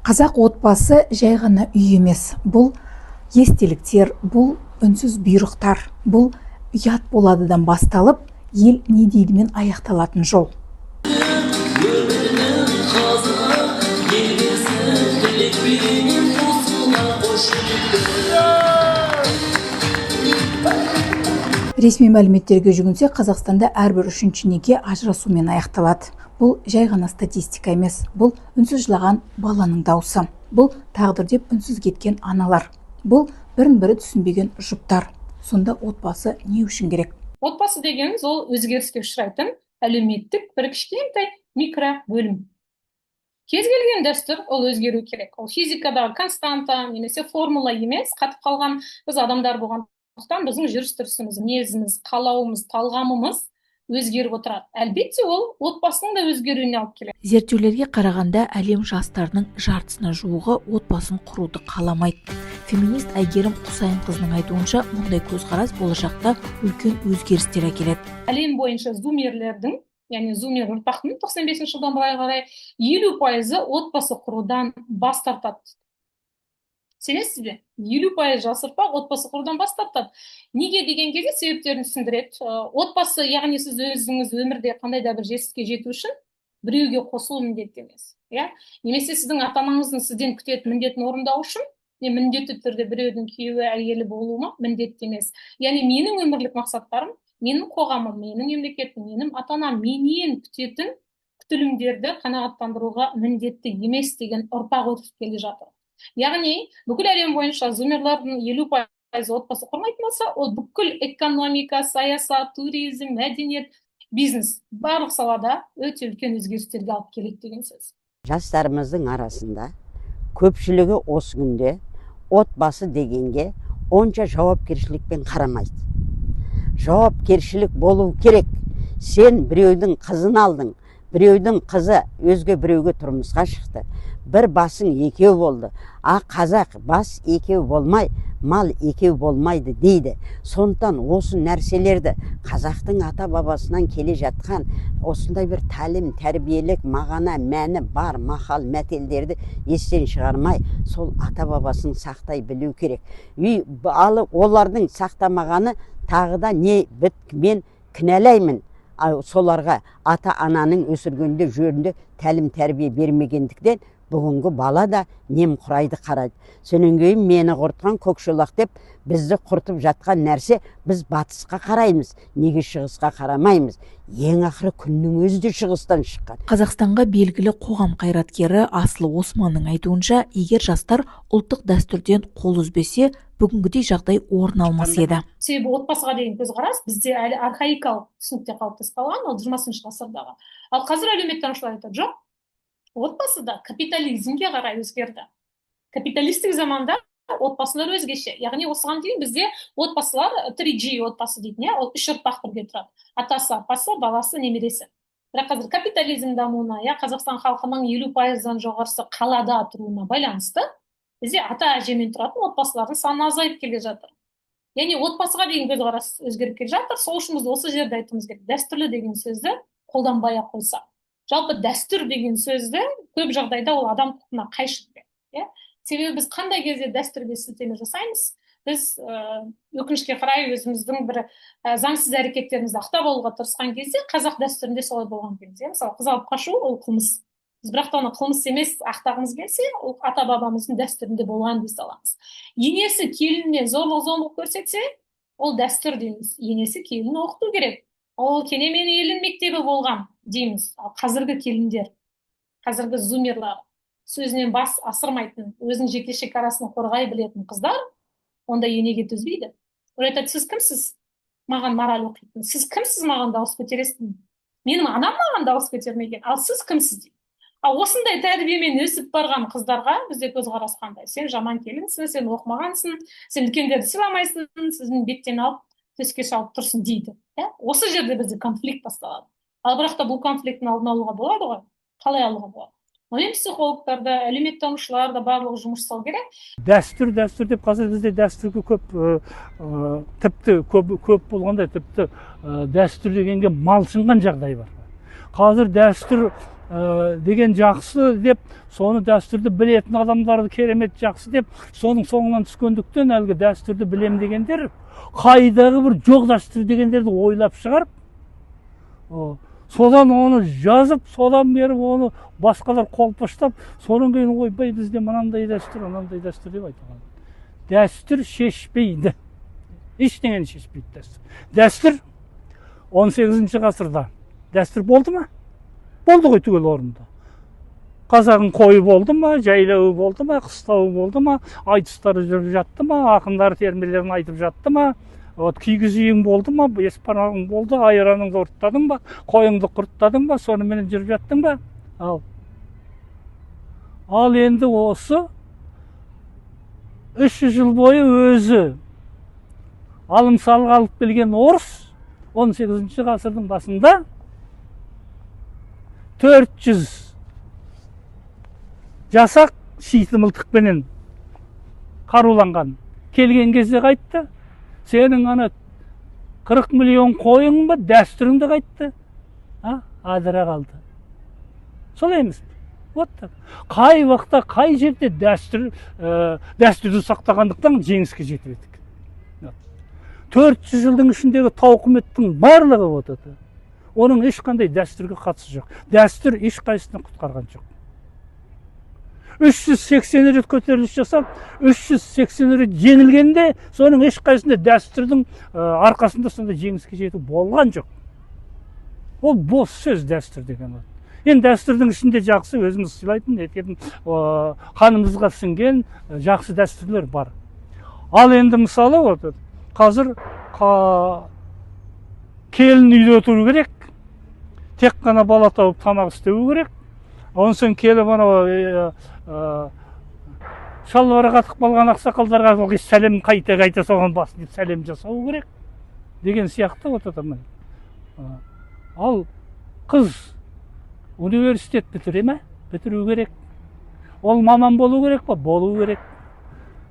Қазақ отбасы жай ғана үй емес. Бұл естеліктер, бұл үнсіз бұйрықтар, бұл ұят боладыдан басталып, ел не дейдімен аяқталатын жол. Ресми мәліметтерге жүгінсек, Қазақстанда әрбір үшінші неке ажырасумен аяқталады. Бұл жай ғана статистика емес, бұл үнсіз жылаған баланың дауысы. Бұл тағдыр деп үнсіз кеткен аналар. Бұл бірін-бірі түсінбеген жұптар. Сонда отбасы не үшін керек? Отбасы дегеніміз ол өзгеріске ұшырайтын әлеуметтік бір кішкентай микро бөлім. Кез келген дәстүр ол өзгеру керек. Ол физикадағы константа немесе формула емес, қатып қалған біз адамдар болғандықтан біздің жүріс-тұрысымыз, мінезіміз, қалауымыз, талғамымыз өзгеріп отырады. Әлбетте ол отбасының да өзгеруіне алып келеді. Зерттеулерге қарағанда әлем жастарының жартысына жуығы отбасын құруды қаламайды. Феминист Әйгерім Құсайынқызының айтуынша, мұндай көзқарас болашақта үлкен өзгерістер әкеледі. Әлем бойынша зумерлердің, яғни зумер ұрпақтың 95 жылдан былай қарай 50% отбасы құрудан бас тартады. Сенесіз бе? 50% жас ұрпақ отбасы құрудан бас тартады. Неге деген кезде себептерін түсіндіреді. Отбасы, яғни сіз өзіңіз өмірде қандай да бір жетістікке жету үшін біреуге қосылу міндетті емес. Немесе сіздің ата-анаңыздың сізден күтетін міндетін орындау үшін міндетті түрде біреудің күйеуі, әйелі болуы міндетті емес. Яғни менің өмірлік мақсаттарым, менің қоғамым, менің мемлекетім, менің ата-анам менен күтетін күтілімдерді қанағаттандыруға міндетті емес деген ұрпақ өтіп келе жатыр. Яғни бүкіл әлем бойынша зумерлардың 50% отбасы құрмайтын болса, ол бүкіл экономика, саясат, туризм, мәдениет, бизнес барлық салада өте үлкен өзгерістерге алып келеді деген сөз. Жастарымыздың арасында көпшілігі осы күнде отбасы дегенге онша жауапкершілікпен қарамайды. Жауапкершілік болу керек. Сен біреудің қызын алдың, біреудің қызы өзге біреуге тұрмысқа шықты. Бір басың екеу болды. Қазақ бас екеу болмай, мал екеу болмайды дейді. Сондықтан осы нәрселерді қазақтың ата-бабасынан келе жатқан осындай бір тәлім, тәрбиелік, мағана, мәні бар мақал мәтелдерді естен шығармай, сол ата-бабасын сақтай білу керек. Олардың сақтамағаны тағы да мен кінәлаймын. Соларға ата-ананың өсіргенде жөнінде тәлім тәрбие бермегендіктен бүгінгі бала да немқұрайды қарайды. Сонан кейін мені құртқан көкшолақ деп бізді құртып жатқан нәрсе, біз батысқа қараймыз, неге шығысқа қарамаймыз? Ең ақыры күннің өзі де шығыстан шыққан. Қазақстанға белгілі қоғам қайраткері Асылы Османның айтуынша, егер жастар ұлттық дәстүрден қол үзбесе, бүгінгідей жағдай орын алмас еді. Себебі отбасыға деген көзқарас бізде әлі архаикалық түсінікте қалыптасып қалған, ол 20 ғасырдағы. Ал қазір әлеуметтанушылар айтады, жоқ, отбасы да капитализмге қарай өзгерді. Капиталистік заманда отбасылар өзгеше. Яғни осыған дейін бізде отбасылар 3G отбасы дейтін, ол 3 ұрпақ бірге тұрады. Атасы, апасы, баласы, немересі. Бірақ қазір капитализм дамуына, Қазақстан халқының 50%-дан жоғарысы қалада тұруына байланысты бізде ата-әжемен тұратын отбасылардың саны азайып келе жатыр. Яғни отбасыға деген көзқарас өзгеріп келе жатыр. Сол үшін біз осы жерде айтуымыз керек. Дәстүрлі деген сөзді қолданбай ақ қойса. Жалпы дәстүр деген сөзді көп жағдайда ол адам құқығына қайшы. Себебі біз қандай кезде дәстүрге сілтеме жасаймыз? Біз өкінішке қарай өзіміздің бір заңсыз әрекеттерімізді ақтап алуға тырысқан кезде, қазақ дәстүрінде солай болған кезде, мысалы қыз алып қашу ол қылмыс. Біз бірақ та оны қылмыс емес ақтағымыз келсе, ол ата-бабамыздың дәстүрінде болған дей саламыз. Енесі келініне зорлық көрсетсе, ол дәстүр дейміз. Енесі келінін оқыту керек. Ол кенемен елін мектебі болған дейміз. Ал қазіргі келіндер, қазіргі зумерлар, сөзінен бас асырмайтын, өзінің жеке шекарасын қорғай білетін қыздар, онда енеге төзбейді. Ол айтады, сіз кімсіз маған мораль оқитын? Сіз кімсіз маған дауыс көтересің? Менің анам маған дауыс көтермеген, ал сіз кімсіз дейді. Ал осындай тәрбиемен өсіп барған қыздарға бізде көзқарас қандай? Сен жаман келінсің, сен оқымағансың, сен үлкендерді сыйламайсың, сіздің беттен алып төске салып тұрсың дейді. Осы жерде бізде конфликт басталады. Ал бірақ та бұл конфликттің алдын алуға болады ғой? Қалай алуға болады? Мен психологтарды, әлеуметтанушылар да барлығы жұмыс жасау керек. Дәстүр деп қазір бізде дәстүрге көп болғанда, тіпті дәстүр дегенге малшынған жағдай бар. Қазір дәстүр деген жақсы деп, соны дәстүрді білетін адамдарды керемет жақсы деп, соның соңынан түскендіктен әлгі дәстүрді білем дегендер қайдағы бір жоқ дәстүр дегендерді ойлап шығарып, содан оны жазып, содан бері оны басқалар қолпаштап, содан кейін ойбай бізде мынандай дәстүр, анандай дәстүр деп айтылған. Дәстүр шешпейді. Ештеңені шешпейді дәстүр. Дәстүр 18 ғасырда дәстүр болды ма? Болды ғой түгел орында. Қазағың қойы болды ма, жайлауы болды ма, қыстауы болды ма, айтыстары жүріп жатты ма, ақындар термелерін айтып жатты ма, кигіз үйің болды ма, еспанағың болды, айраныңды ұрттадың ба, қойыңды құрттадың ба, сонымен жүріп жаттың ба? Ал енді осы 300 жыл бойы өзі алым салық алып келген орыс 18 ғасырдың басында 400 жасақ шиті мылтықпенен қаруланған келген кезде қайтты. Сенің ана 40 миллион қойың ба, дәстүріңді қайтты? Адыра қалды. Солай емес. Қай уақытта, қай жерде дәстүрді сақтағандықтан жеңіске жетіп едік. 400 жылдың ішіндегі тауқыметтің барлығы отады. Оның ешқандай дәстүрге қатысы жоқ. Дәстүр ешқайсысын құтқарған жоқ. 380 рет көтеріліс жасап, 380 рет жеңілгенде, соның ешқайсында дәстүрдің арқасында сонда жеңіске жету болған жоқ. Ол бос сөз дәстүр деген. Енді дәстүрдің ішінде жақсы, өзіміз сыйлайтын, қанымызға сіңген жақсы дәстүрлер бар. Ал енді мысалы, қазір келін үйде отыру керек, тек қана бала тауып тамақ істеу керек. Онсын келіп шалбары қатып қалған ақсақалдарға сәлем қайта соған басын деп сәлем жасау керек деген сияқты отыр. Ал қыз университет бітіре ме? Бітіру керек. Ол маман болу керек па? Болу керек.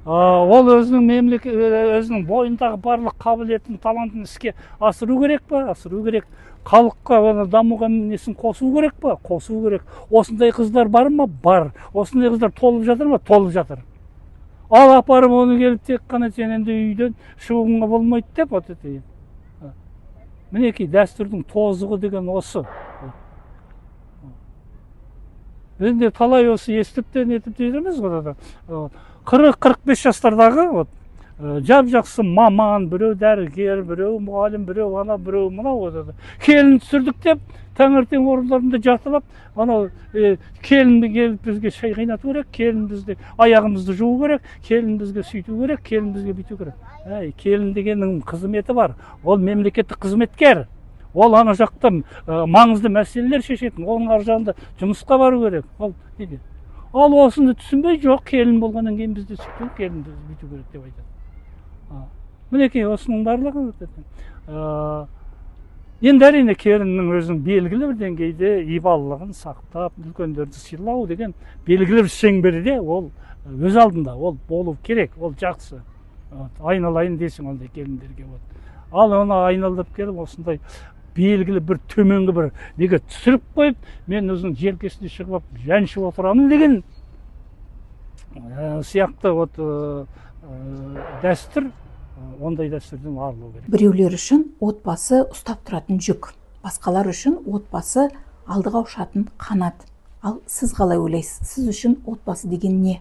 Ол өзінің бойындағы барлық қабілетін, талантын іске асыру керек па? Асыру керек. Халыққа дамуға несін қосу керек па? Қосу керек. Осындай қыздар бар ма? Бар. Осындай қыздар толып жатыр ма? Толып жатыр. Ал апарып оны келіп тек қана сен енді үйден шығуыңа болмайды деп отыр. Мінекей дәстүрдің тозығы деген осы. Бізде талай осы естіпті нетіп дейміз ғой. 40-45 жастардағы жап-жақсы маман, біреу дәрігер, біреу мұғалім, біреу ана, біреу мынау отыр. Келін түсірдік деп, таңертең орындарында жатылап, келін келіп бізге шай қайнату керек, келін бізге аяғымызды жуу керек, келін бізге сөйту керек, келін бізге бүйту керек. Келін дегеннің қызметі бар. Ол мемлекеттік қызметкер. Ол ана жақта маңызды мәселелер шешетін, оның ар жағында жұмысқа бару керек. Ал осыны түсінбей, жоқ, келін болғаннан кейін бізде сөйту, келін бізге бүйту керек деп айтады. Мінекей осының барлығы. Енді әрине келіннің өзінің белгілі бір деңгейде ибалылығын сақтап, үлкендерді сыйлау деген белгілі бір шеңберде ол өз алдында, ол болу керек, ол жақсы. Айналайын десің ондай келіндерге. Ал оны айналдырып келіп, осындай белгілі бір төменгі бір неге түсіріп қойып, мен өзінің желкесіне шығып, жәншіп отырамын деген сияқты дәстүр, ондай дәстүрден арылу керек. Біреулер үшін отбасы ұстап тұратын жүк, басқалар үшін отбасы алдыға ұшатын қанат. Ал сіз қалай ойлайсыз? Сіз үшін отбасы деген не?